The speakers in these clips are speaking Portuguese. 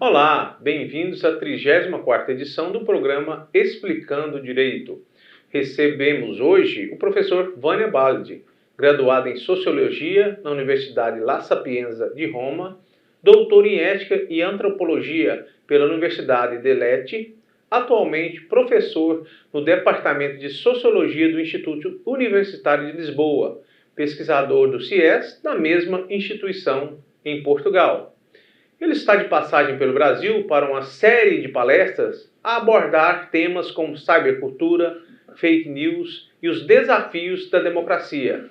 Olá, bem-vindos à 34ª edição do programa Explicando Direito. Recebemos hoje o professor Vânia Baldi, graduado em Sociologia na Universidade La Sapienza de Roma, doutor em Ética e Antropologia pela Universidade de Lecce, atualmente professor no Departamento de Sociologia do Instituto Universitário de Lisboa, pesquisador do CIES da mesma instituição em Portugal. Ele está de passagem pelo Brasil para uma série de palestras a abordar temas como cybercultura, fake news e os desafios da democracia.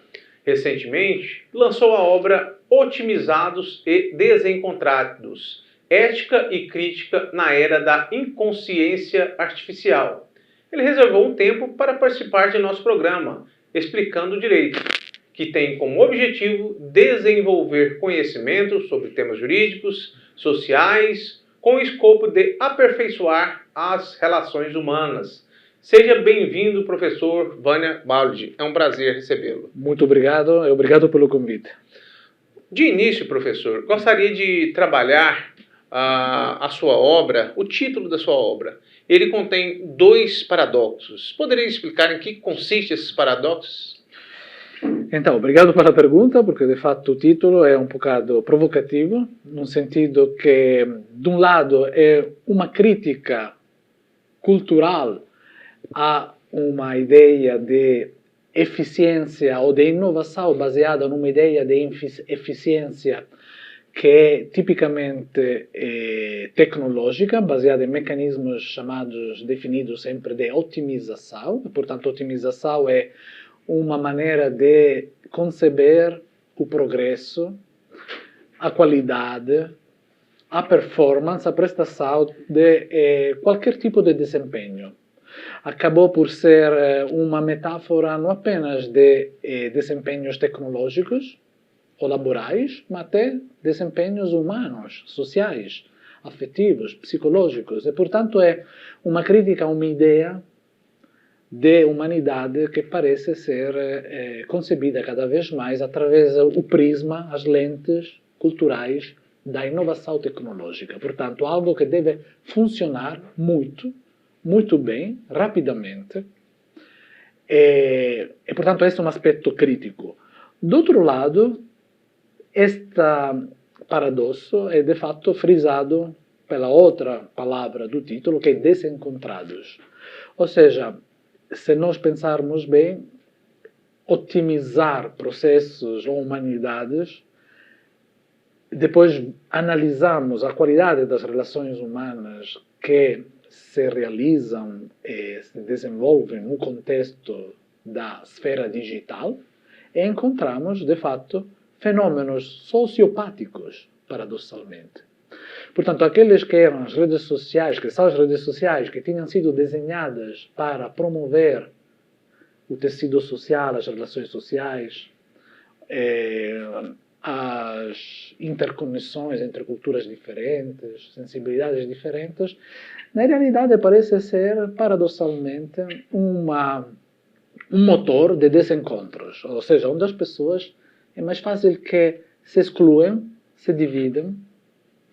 Recentemente, lançou a obra Otimizados e Desencontrados, Ética e Crítica na Era da Inconsciência Artificial. Ele reservou um tempo para participar de nosso programa, Explicando o Direito, que tem como objetivo desenvolver conhecimento sobre temas jurídicos, sociais, com o escopo de aperfeiçoar as relações humanas. Seja bem-vindo, professor Vânia Baldi. É um prazer recebê-lo. Muito obrigado e obrigado pelo convite. De início, professor, gostaria de trabalhar a sua obra, o título da sua obra. Ele contém 2 paradoxos. Poderia explicar em que consistem esses paradoxos? Então, obrigado pela pergunta, porque de fato o título é um bocado provocativo, no sentido que, de um lado, é uma crítica cultural a uma ideia de eficiência ou de inovação baseada numa ideia de eficiência que é tipicamente tecnológica, baseada em mecanismos chamados, definidos sempre de otimização. Portanto, otimização é uma maneira de conceber o progresso, a qualidade, a performance, a prestação de qualquer tipo de desempenho. Acabou por ser uma metáfora não apenas de desempenhos tecnológicos ou laborais, mas até desempenhos humanos, sociais, afetivos, psicológicos. E, portanto, é uma crítica a uma ideia de humanidade que parece ser concebida cada vez mais através do prisma, as lentes culturais da inovação tecnológica. Portanto, algo que deve funcionar muito bem, rapidamente. E portanto, este é um aspecto crítico. Do outro lado, este paradoxo é, de fato, frisado pela outra palavra do título, que é desencontrados. Ou seja, se nós pensarmos bem, otimizar processos ou humanidades, depois analisamos a qualidade das relações humanas que se realizam e se desenvolvem no contexto da esfera digital, e encontramos, de fato, fenômenos sociopáticos, paradoxalmente. Portanto, aqueles que eram as redes sociais, que são as redes sociais que tinham sido desenhadas para promover o tecido social, as relações sociais, as interconexões entre culturas diferentes, sensibilidades diferentes, na realidade parece ser, paradoxalmente, um motor de desencontros. Ou seja, onde as pessoas é mais fácil que se excluem, se dividem,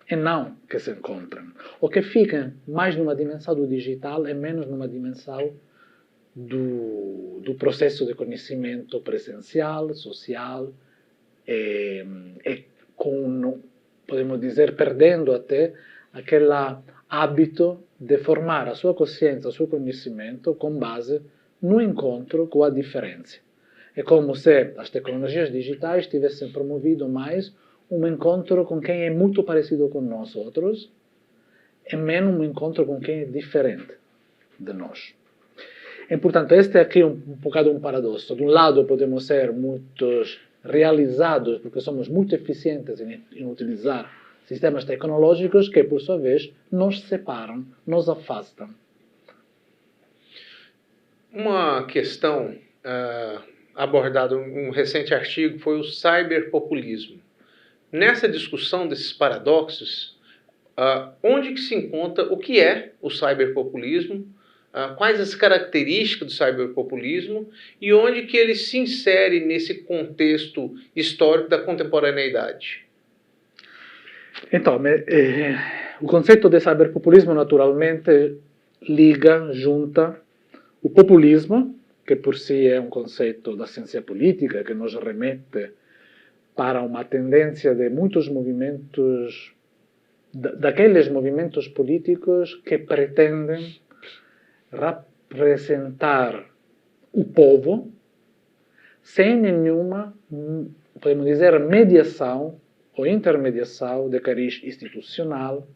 e não que se encontrem. Ou que fiquem mais numa dimensão do digital e menos numa dimensão do processo de conhecimento presencial, social, podemos dizer, perdendo até aquele hábito de formar a sua consciência, o seu conhecimento com base no encontro com a diferença. É como se as tecnologias digitais tivessem promovido mais um encontro com quem é muito parecido com nós outros e menos um encontro com quem é diferente de nós. E, portanto, este é aqui um bocado um paradoxo. De um lado, podemos ser muito realizados porque somos muito eficientes em utilizar sistemas tecnológicos que, por sua vez, nos separam, nos afastam. Uma questão abordada em um recente artigo foi o cyberpopulismo. Nessa discussão desses paradoxos, onde que se encontra o que é o cyberpopulismo, quais as características do cyberpopulismo e onde que ele se insere nesse contexto histórico da contemporaneidade? Então, o conceito de cyberpopulismo naturalmente liga, junta o populismo, que por si é um conceito da ciência política, que nos remete para uma tendência de muitos movimentos, daqueles movimentos políticos que pretendem representar o povo sem nenhuma, podemos dizer, mediação ou intermediação de cariz institucional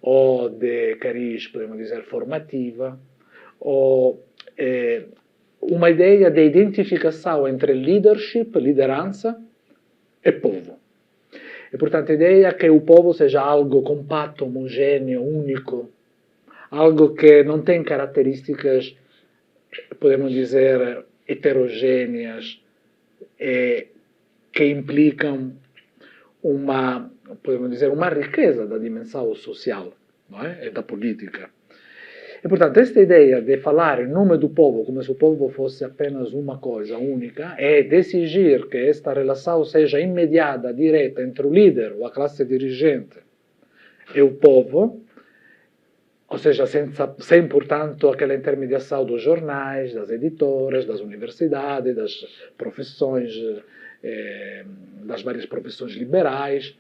ou de cariz, podemos dizer, formativa, ou uma ideia de identificação entre leadership, liderança, e povo. E, portanto, a ideia é que o povo seja algo compacto, homogêneo, único, algo que não tem características, podemos dizer, heterogêneas, que implicam podemos dizer, uma riqueza da dimensão social, não é? E da política. E, portanto, esta ideia de falar em nome do povo, como se o povo fosse apenas uma coisa única, é de exigir que esta relação seja imediata, direta, entre o líder ou a classe dirigente e o povo, ou seja, sem, portanto, aquela intermediação dos jornais, das editoras, das universidades, das profissões, das várias profissões liberais,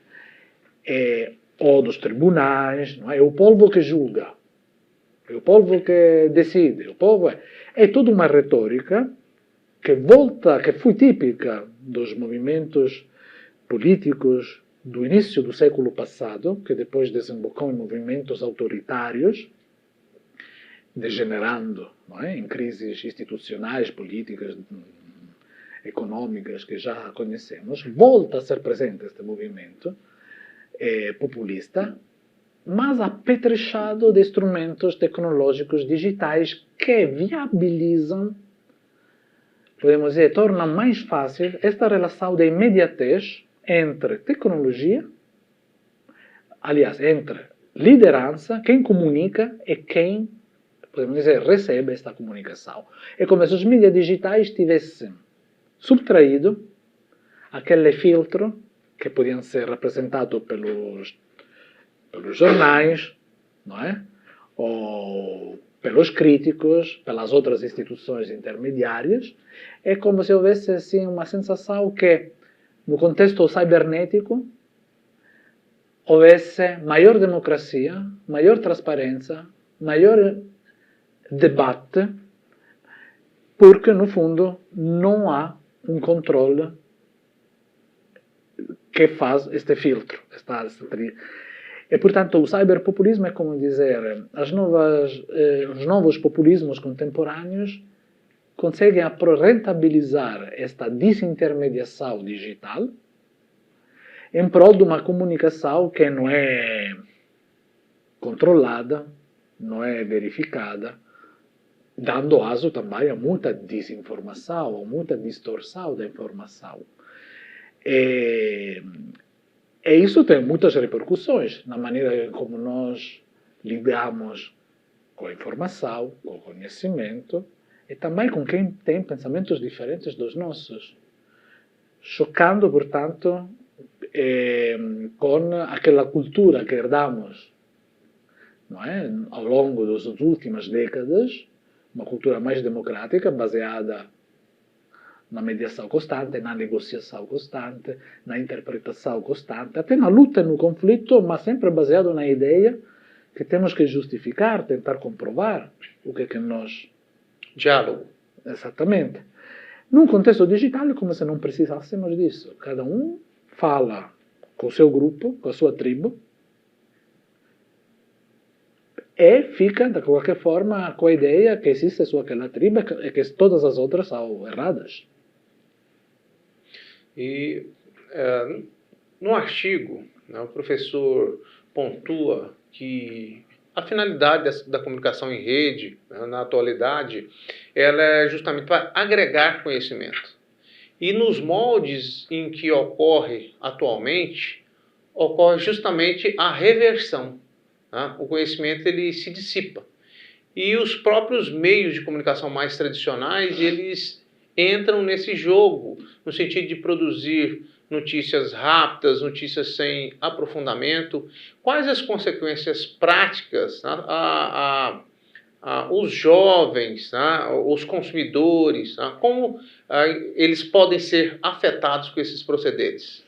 ou dos tribunais. Não é? É o povo que julga, é o povo que decide, o povo é toda uma retórica que foi típica dos movimentos políticos do início do século passado, que depois desembocou em movimentos autoritários, degenerando, não é? Em crises institucionais, políticas, econômicas que já conhecemos. Volta a ser presente este movimento populista, mas apetrechado de instrumentos tecnológicos digitais que viabilizam, podemos dizer, tornam mais fácil esta relação de imediatez entre tecnologia, aliás, entre liderança, quem comunica e quem, podemos dizer, recebe esta comunicação. É como se os mídias digitais tivessem subtraído aquele filtro que podiam ser representados pelos jornais, não é? Ou pelos críticos, pelas outras instituições intermediárias. É como se houvesse assim, uma sensação que, no contexto cibernético, houvesse maior democracia, maior transparência, maior debate, porque, no fundo, não há um controle que faz este filtro. E, portanto, o cyberpopulismo é como dizer, os novos populismos contemporâneos conseguem rentabilizar esta desintermediação digital em prol de uma comunicação que não é controlada, não é verificada, dando aso também a muita desinformação, a muita distorção da informação. E isso tem muitas repercussões na maneira como nós lidamos com a informação, com o conhecimento, e também com quem tem pensamentos diferentes dos nossos. Chocando, portanto, com aquela cultura que herdamos, não é? Ao longo das últimas décadas, uma cultura mais democrática, baseada na mediação constante, na negociação constante, na interpretação constante, até na luta, no conflito, mas sempre baseado na ideia que temos que justificar, tentar comprovar o que é que nós... Diálogo. Exatamente. Num contexto digital é como se não precisássemos disso. Cada um fala com o seu grupo, com a sua tribo, e fica, de qualquer forma, com a ideia que existe só aquela tribo e que todas as outras são erradas. E no artigo, né, o professor pontua que a finalidade da comunicação em rede, né, na atualidade, ela é justamente para agregar conhecimento. E nos moldes em que ocorre atualmente, ocorre justamente a reversão. Né? O conhecimento ele se dissipa. E os próprios meios de comunicação mais tradicionais, eles entram nesse jogo, no sentido de produzir notícias rápidas, notícias sem aprofundamento. Quais as consequências práticas, né, os jovens, né, os consumidores, né, como eles podem ser afetados com esses procederes?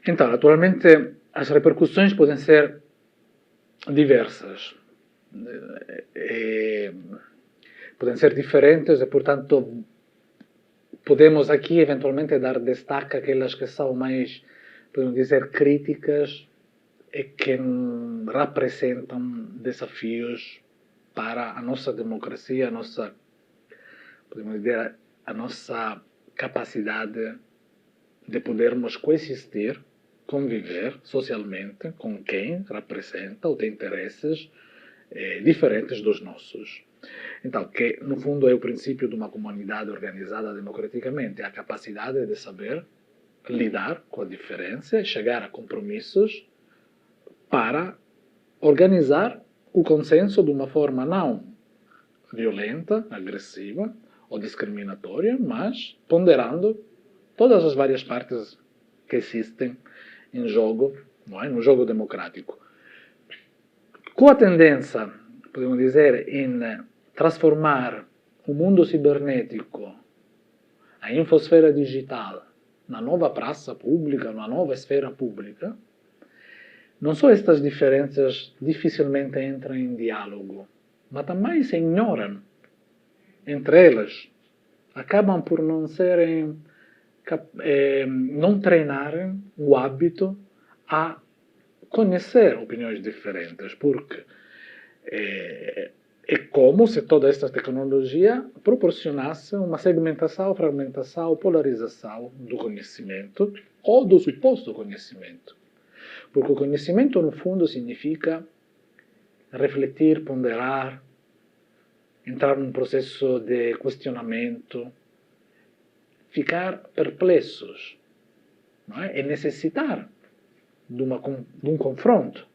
Então, naturalmente, as repercussões podem ser diversas. Podem ser diferentes e, portanto, podemos aqui eventualmente dar destaque àquelas que são mais, podemos dizer, críticas e que representam desafios para a nossa democracia, a nossa, podemos dizer, a nossa capacidade de podermos coexistir, conviver socialmente com quem representa ou tem interesses diferentes dos nossos. Então, que no fundo é o princípio de uma comunidade organizada democraticamente, a capacidade de saber lidar com a diferença, chegar a compromissos para organizar o consenso de uma forma não violenta, agressiva ou discriminatória, mas ponderando todas as várias partes que existem em jogo, não é? No jogo democrático. Com a tendência, podemos dizer, em transformar o mundo cibernético, a infosfera digital, na nova praça pública, na nova esfera pública, não só estas diferenças dificilmente entram em diálogo, mas também se ignoram entre elas. Acabam por não serem, não treinarem o hábito a conhecer opiniões diferentes, porque é como se toda esta tecnologia proporcionasse uma segmentação, fragmentação, polarização do conhecimento ou do suposto conhecimento. Porque o conhecimento, no fundo, significa refletir, ponderar, entrar num processo de questionamento, ficar perplexos, não é? E necessitar de um confronto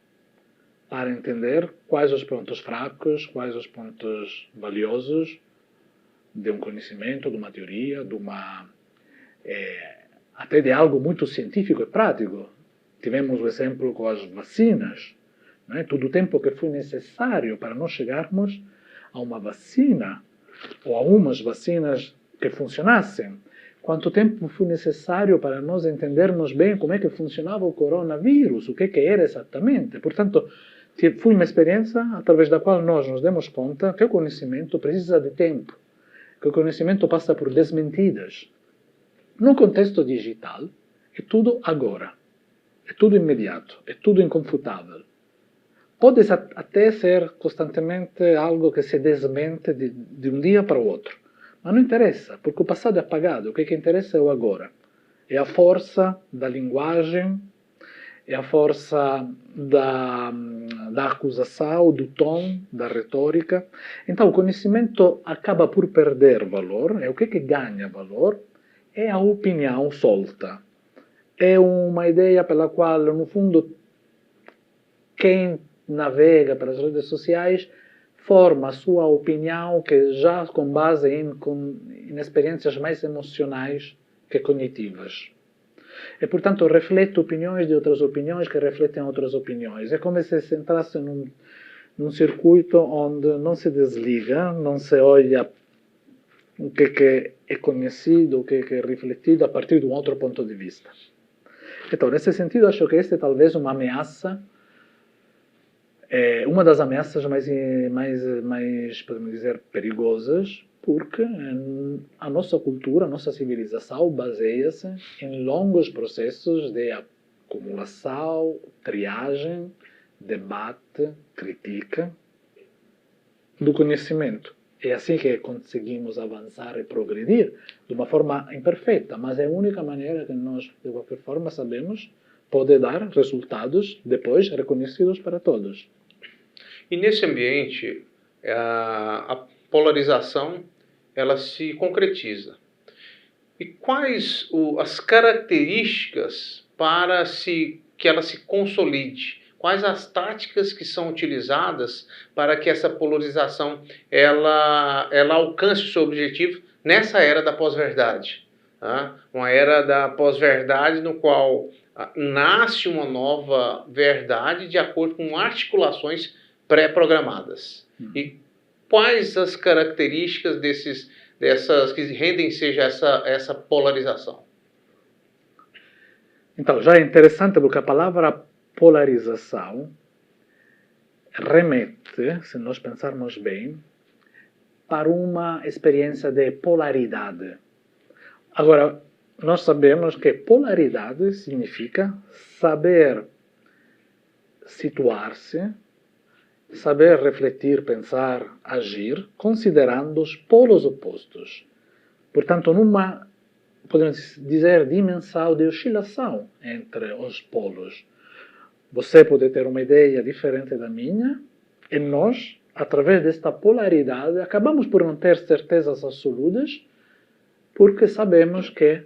para entender quais os pontos fracos, quais os pontos valiosos de um conhecimento, de uma teoria, até de algo muito científico e prático. Tivemos o exemplo com as vacinas, não é? Todo o tempo que foi necessário para nós chegarmos a uma vacina, ou a umas vacinas que funcionassem. Quanto tempo foi necessário para nós entendermos bem como é que funcionava o coronavírus, o que era exatamente. Portanto, foi uma experiência através da qual nós nos demos conta que o conhecimento precisa de tempo, que o conhecimento passa por desmentidas. No contexto digital, é tudo agora, é tudo imediato, é tudo inconfutável. Pode até ser constantemente algo que se desmente de um dia para o outro. Mas não interessa, porque o passado é apagado. O que interessa é o agora. É a força da linguagem, é a força da acusação, do tom, da retórica. Então, o conhecimento acaba por perder valor. É o que ganha valor? É a opinião solta. É uma ideia pela qual, no fundo, quem navega pelas redes sociais forma a sua opinião que já com base em experiências mais emocionais que cognitivas. E, portanto, reflete opiniões de outras opiniões que refletem outras opiniões. É como se entrasse num circuito onde não se desliga, não se olha o que é conhecido, o que é refletido a partir de um outro ponto de vista. Então, nesse sentido, acho que esta é talvez uma ameaça, uma das ameaças mais, podemos dizer, perigosas, porque a nossa cultura, a nossa civilização baseia-se em longos processos de acumulação, triagem, debate, crítica do conhecimento. É assim que conseguimos avançar e progredir, de uma forma imperfeita, mas é a única maneira que nós, de qualquer forma, sabemos pode dar resultados depois reconhecidos para todos. E nesse ambiente, a polarização ela se concretiza. E quais as características para que ela se consolide? Quais as táticas que são utilizadas para que essa polarização ela alcance o seu objetivo nessa era da pós-verdade? tá? Uma era da pós-verdade, no qual nasce uma nova verdade de acordo com articulações pré-programadas. E quais as características dessas que rendem seja essa polarização? Então, já é interessante porque a palavra polarização remete, se nós pensarmos bem, para uma experiência de polaridade. Agora, nós sabemos que polaridade significa saber situar-se, saber refletir, pensar, agir, considerando os polos opostos. Portanto, numa, podemos dizer, dimensão de oscilação entre os polos. Você pode ter uma ideia diferente da minha, e nós, através desta polaridade, acabamos por não ter certezas absolutas, porque sabemos que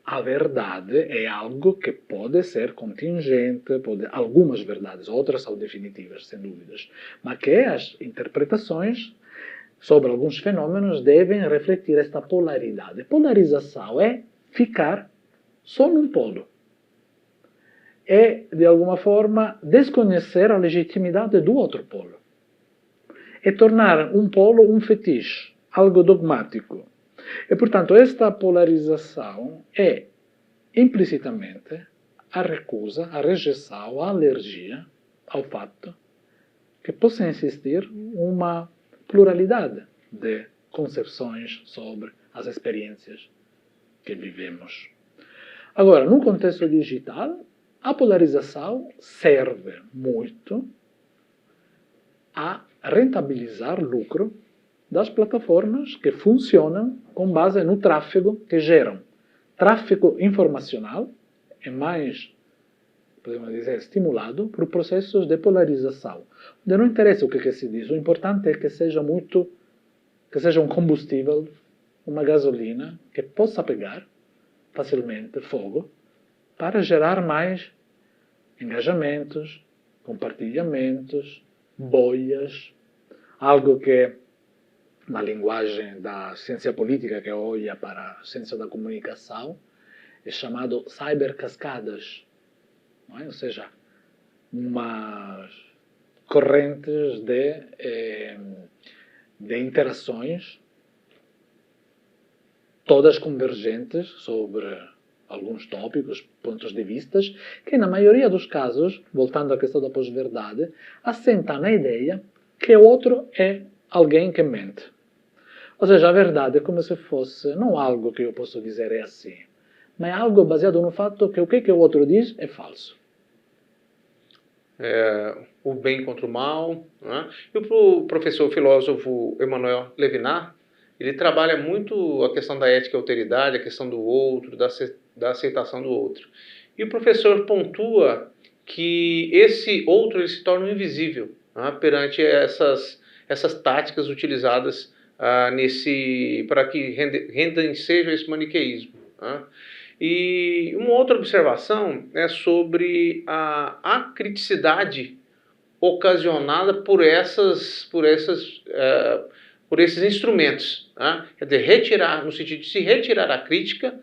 a verdade é algo que pode ser contingente, algumas verdades, outras são definitivas, sem dúvidas, mas que as interpretações sobre alguns fenômenos devem refletir esta polaridade. Polarização é ficar só num polo. É, de alguma forma, desconhecer a legitimidade do outro polo. É tornar um polo um fetiche, algo dogmático. E, portanto, esta polarização é, implicitamente, a recusa, a rejeição, a alergia ao fato que possa existir uma pluralidade de concepções sobre as experiências que vivemos. Agora, no contexto digital, a polarização serve muito a rentabilizar lucro das plataformas que funcionam com base no tráfego que geram. Tráfego informacional é mais, podemos dizer, estimulado por processos de polarização. Onde não interessa o que se diz, o importante é que seja um combustível, uma gasolina, que possa pegar facilmente fogo para gerar mais engajamentos, compartilhamentos, bolhas, algo que, na linguagem da ciência política que olha para a ciência da comunicação, é chamado cybercascadas, não é? Ou seja, umas correntes de interações, todas convergentes sobre alguns tópicos, pontos de vista, que na maioria dos casos, voltando à questão da pós-verdade, assenta na ideia que o outro é alguém que mente. Ou seja, a verdade é como se fosse não algo que eu posso dizer é assim, mas algo baseado no fato que o que o outro diz é falso. O bem contra o mal. Né? E o professor filósofo Emmanuel Levinas, ele trabalha muito a questão da ética e alteridade, a questão do outro, da aceitação do outro. E o professor pontua que esse outro ele se torna invisível, né, perante essas táticas utilizadas para que rendem seja esse maniqueísmo. Né? E uma outra observação é sobre a acriticidade ocasionada por esses instrumentos. Né? Quer dizer, no sentido de se retirar a crítica,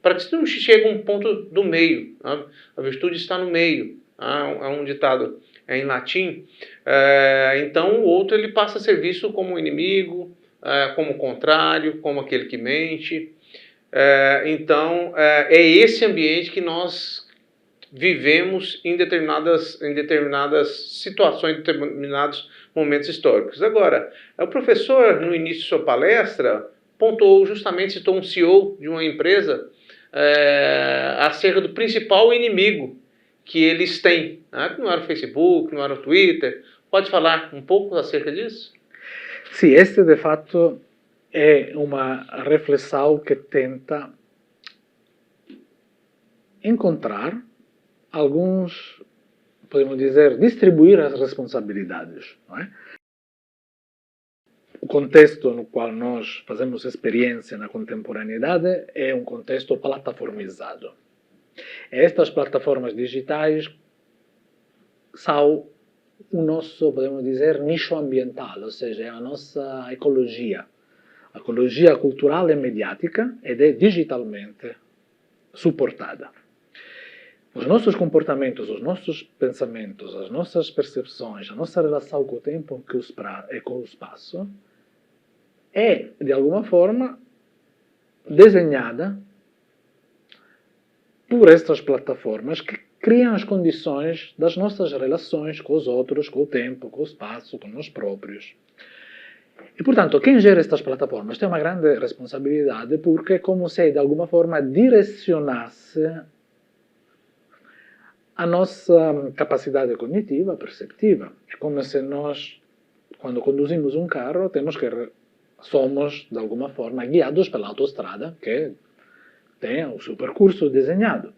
para que se não chegue a um ponto do meio. Né? A virtude está no meio. Né? É um ditado em latim. Então, o outro ele passa a ser visto como inimigo, como contrário, como aquele que mente. Então, é esse ambiente que nós vivemos em determinadas situações, em determinados momentos históricos. Agora, o professor, no início de sua palestra, pontuou justamente, citou um CEO de uma empresa acerca do principal inimigo que eles têm, né? Que não era o Facebook, não era o Twitter. Pode falar um pouco acerca disso? Sim, este de fato é uma reflexão que tenta encontrar alguns, podemos dizer, distribuir as responsabilidades. Não é? O contexto no qual nós fazemos experiência na contemporaneidade é um contexto plataformizado. Estas plataformas digitais são o nosso, podemos dizer, nicho ambiental, ou seja, é a nossa ecologia. ecologia cultural é mediática ed é digitalmente suportada. Os nossos comportamentos, os nossos pensamentos, as nossas percepções, a nossa relação com o tempo e com o espaço é, de alguma forma, desenhada por estas plataformas que criam as condições das nossas relações com os outros, com o tempo, com o espaço, com nós próprios. E, portanto, quem gera estas plataformas tem uma grande responsabilidade porque é como se, de alguma forma, direcionasse a nossa capacidade cognitiva, perceptiva. É como se nós, quando conduzimos um carro, somos, de alguma forma, guiados pela autostrada, que tem o seu percurso desenhado.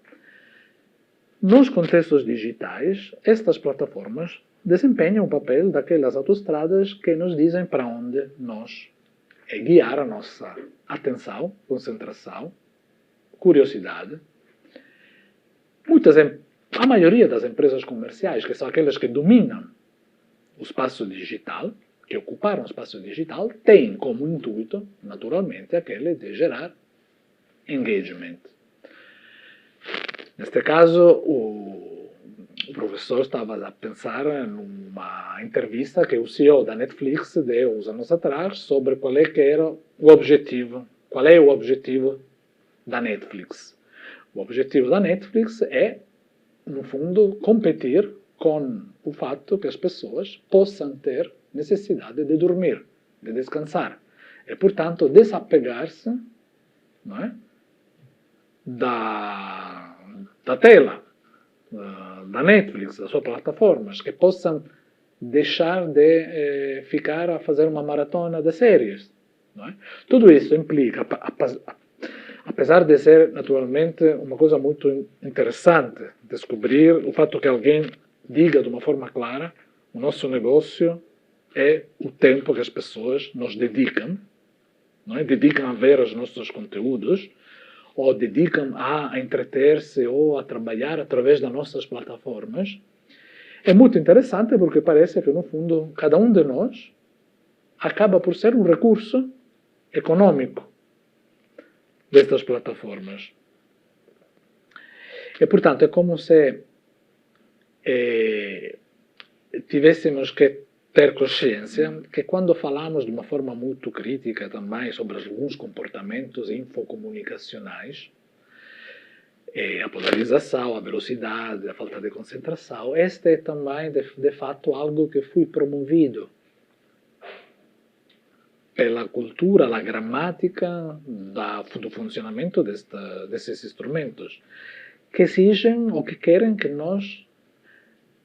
Nos contextos digitais, estas plataformas desempenham o papel daquelas autostradas que nos dizem para onde nós guiar a nossa atenção, concentração, curiosidade. A maioria das empresas comerciais, que são aquelas que dominam o espaço digital, que ocuparam o espaço digital, têm como intuito, naturalmente, aquele de gerar engagement. Neste caso, o professor estava a pensar numa entrevista que o CEO da Netflix deu uns anos atrás sobre qual é o objetivo da Netflix. O objetivo da Netflix é, no fundo, competir com o fato que as pessoas possam ter necessidade de dormir, de descansar. E, portanto, desapegar-se, não é, da tela, da Netflix, das suas plataformas, que possam deixar de ficar a fazer uma maratona de séries. Não é? Tudo isso implica, apesar de ser, naturalmente, uma coisa muito interessante, descobrir o fato que alguém diga de uma forma clara: o nosso negócio é o tempo que as pessoas nos dedicam, não é? Dedicam a ver os nossos conteúdos, ou dedicam a entreter-se ou a trabalhar através das nossas plataformas. É muito interessante porque parece que, no fundo, cada um de nós acaba por ser um recurso econômico destas plataformas. E, portanto, é como se tivéssemos que ter consciência que, quando falamos de uma forma muito crítica também sobre alguns comportamentos infocomunicacionais, a polarização, a velocidade, a falta de concentração, este é também, de fato, algo que foi promovido pela cultura, a gramática do funcionamento desses instrumentos, que exigem ou que querem que nós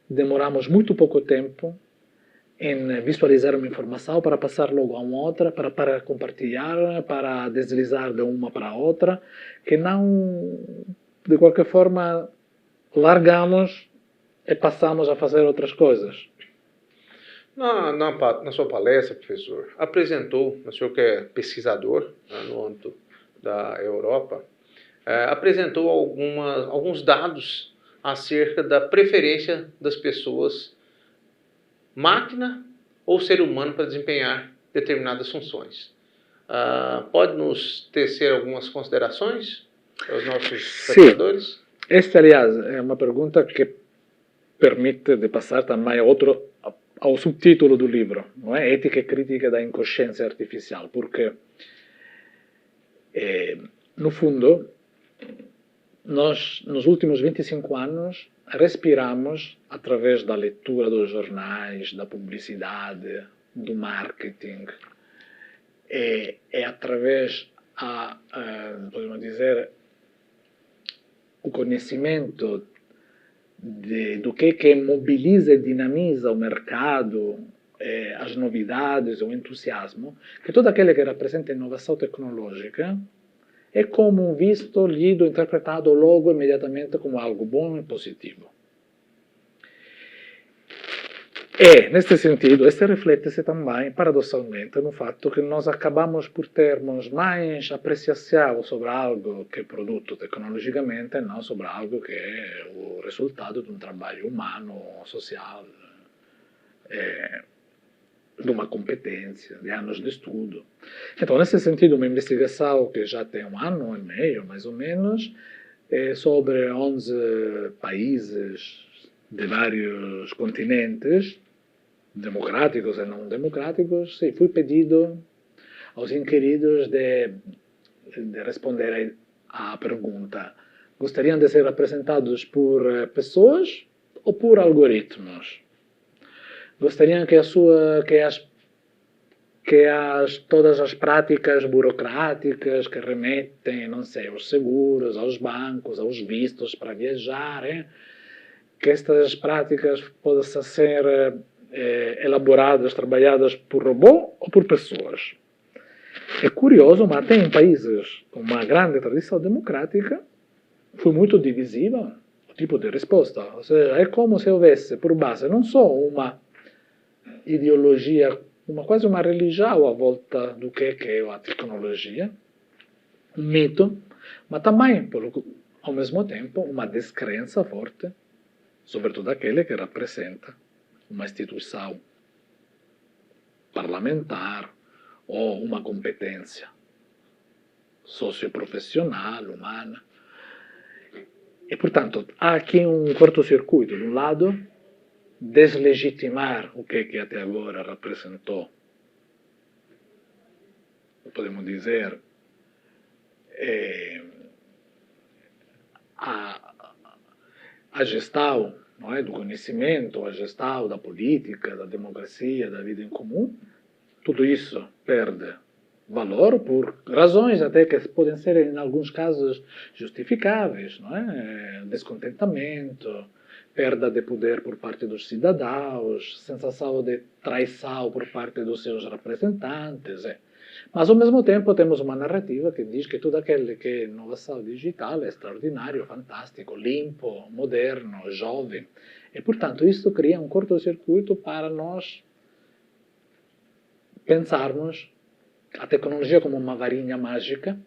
demoramos muito pouco tempo em visualizar uma informação para passar logo a uma outra, para compartilhar, para deslizar de uma para a outra, que não, de qualquer forma, largamos e passamos a fazer outras coisas. Na sua palestra, professor, o senhor que é pesquisador, né, no âmbito da Europa, apresentou alguns dados acerca da preferência das pessoas, máquina ou ser humano, para desempenhar determinadas funções. Pode nos tecer algumas considerações aos nossos espectadores? Sim. Esta, aliás, é uma pergunta que permite de passar também ao subtítulo do livro, não é? Ética e crítica da inconsciência artificial, porque, no fundo, nós, nos últimos 25 anos, respiramos, através da leitura dos jornais, da publicidade, do marketing, através, podemos dizer, o conhecimento do que mobiliza e dinamiza o mercado, as novidades, o entusiasmo, que todo aquele que representa inovação tecnológica é como visto, lido, interpretado logo imediatamente como algo bom e positivo. Neste sentido, este reflete-se também, paradoxalmente, no fato que nós acabamos por termos mais apreciação sobre algo que é produto tecnologicamente, não sobre algo que é o resultado de um trabalho humano, social, de uma competência, de anos de estudo. Então, nesse sentido, uma investigação que já tem 1 ano e meio, mais ou menos, sobre 11 países de vários continentes, democráticos e não democráticos, sim, fui pedido aos inquiridos de responder à pergunta: gostariam de ser representados por pessoas ou por algoritmos? Gostariam que todas as práticas burocráticas que remetem, não sei, aos seguros, aos bancos, aos vistos para viajar, que estas práticas possam ser elaboradas, trabalhadas por robô ou por pessoas? É curioso, mas até em países com uma grande tradição democrática, foi muito divisiva o tipo de resposta. Ou seja, é como se houvesse por base não só uma ideologia, quase uma religião à volta do que é a tecnologia, um mito, mas também, ao mesmo tempo, uma descrença forte sobre tudo aquele que representa uma instituição parlamentar ou uma competência socioprofissional, humana. E, portanto, há aqui um cortocircuito. De um lado, deslegitimar o que até agora representou, podemos dizer, a gestão, não é, do conhecimento, a gestão da política, da democracia, da vida em comum. Tudo isso perde valor por razões até que podem ser, em alguns casos, justificáveis, não é? Descontentamento, perda de poder por parte dos cidadãos, sensação de traição por parte dos seus representantes. Mas, ao mesmo tempo, temos uma narrativa que diz que tudo aquele que é inovação digital é extraordinário, fantástico, limpo, moderno, jovem. E, portanto, isso cria um curto-circuito para nós pensarmos a tecnologia como uma varinha mágica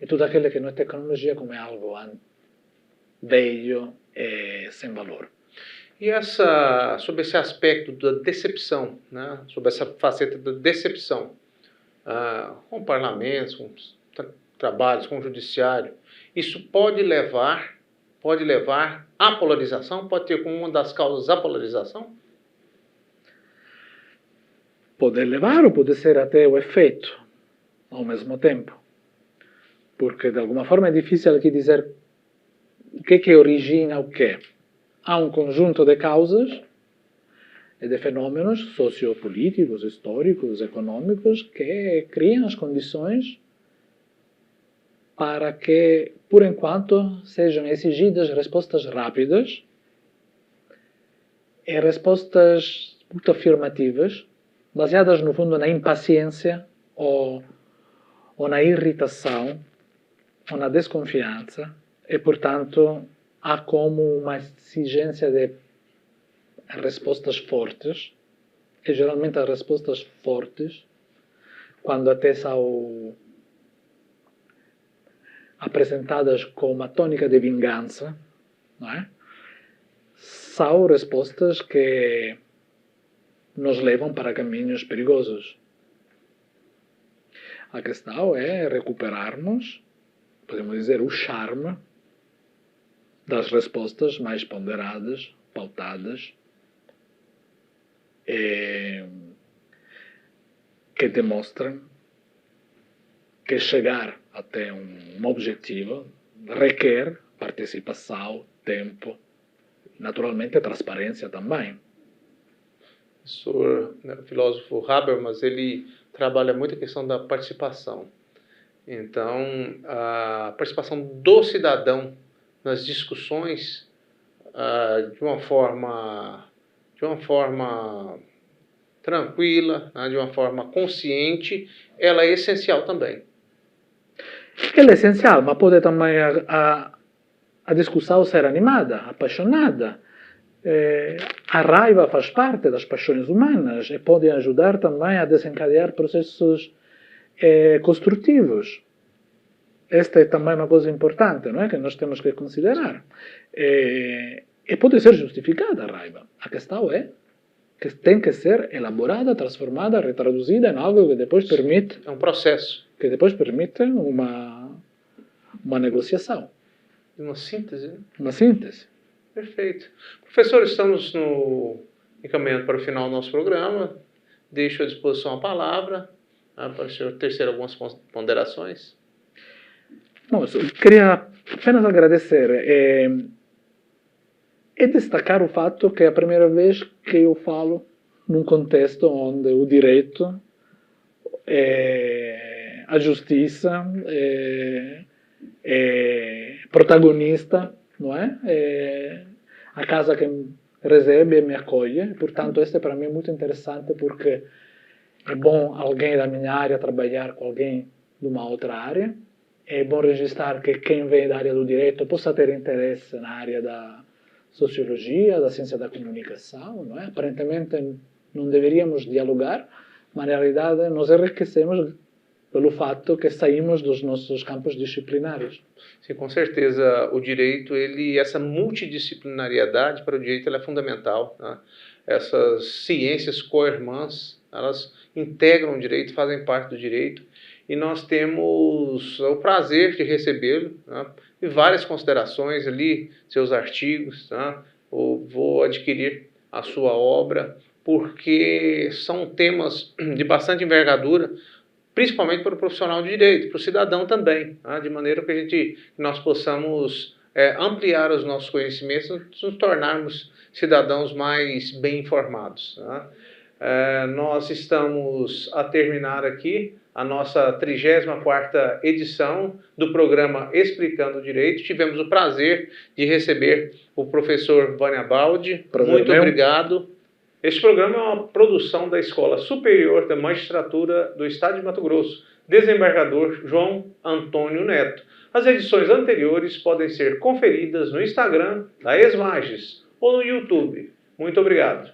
e tudo aquilo que não é tecnologia como é algo velho e sem valor. E sobre esse aspecto da decepção, né? Sobre essa faceta da decepção, com parlamentos, com trabalhos, com o judiciário, isso pode levar à polarização? Pode ter como uma das causas a polarização? Pode levar ou pode ser até o efeito ao mesmo tempo. Porque, de alguma forma, é difícil aqui dizer o que origina o quê. Há um conjunto de causas e de fenômenos sociopolíticos, históricos, econômicos que criam as condições para que, por enquanto, sejam exigidas respostas rápidas e respostas muito afirmativas, baseadas, no fundo, na impaciência ou na irritação ou na desconfiança e, portanto, há como uma exigência de respostas fortes e, geralmente, as respostas fortes, quando até são apresentadas com uma tônica de vingança, não é? São respostas que nos levam para caminhos perigosos. A questão é recuperarmos, podemos dizer, o charme das respostas mais ponderadas, pautadas, que demonstram que chegar até um objetivo requer participação, tempo, naturalmente transparência também. O filósofo Habermas, ele trabalha muito a questão da participação. Então, a participação do cidadão nas discussões de uma forma tranquila, de uma forma consciente, ela é essencial também. Ela é essencial, mas pode também a discussão ser animada, apaixonada. A raiva faz parte das paixões humanas e pode ajudar também a desencadear processos construtivos. Esta é também uma coisa importante, não é? Que nós temos que considerar. E pode ser justificada a raiva. A questão é que tem que ser elaborada, transformada, retraduzida em algo que depois permite... É um processo. Que depois permite uma negociação. Uma síntese, né? Uma síntese. Perfeito. Professor, estamos encaminhando para o final do nosso programa. Deixo à disposição a palavra para o senhor tecer algumas ponderações. Não, eu queria apenas agradecer e destacar o fato que é a primeira vez que eu falo num contexto onde o direito, a justiça, protagonista, não é? A casa que me recebe e me acolhe. Portanto, este para mim é muito interessante porque é bom alguém da minha área trabalhar com alguém de uma outra área. É bom registrar que quem vem da área do direito possa ter interesse na área da sociologia, da ciência da comunicação, não é? Aparentemente não deveríamos dialogar, mas na realidade nos enriquecemos pelo fato que saímos dos nossos campos disciplinares. Sim, com certeza. O direito, essa multidisciplinariedade para o direito ela é fundamental. Tá? Essas ciências co-irmãs, elas integram o direito, fazem parte do direito, e nós temos o prazer de recebê-lo, tá? E várias considerações ali, seus artigos, tá? Vou adquirir a sua obra, porque são temas de bastante envergadura, principalmente para o profissional de direito, para o cidadão também, tá? De maneira que nós possamos ampliar os nossos conhecimentos, nos tornarmos cidadãos mais bem informados. Tá? Nós estamos a terminar aqui a nossa 34ª edição do programa Explicando o Direito. Tivemos o prazer de receber o professor Vânia Baldi. Muito obrigado. Este programa é uma produção da Escola Superior da Magistratura do Estado de Mato Grosso, desembargador João Antônio Neto. As edições anteriores podem ser conferidas no Instagram da ESMAGES ou no YouTube. Muito obrigado.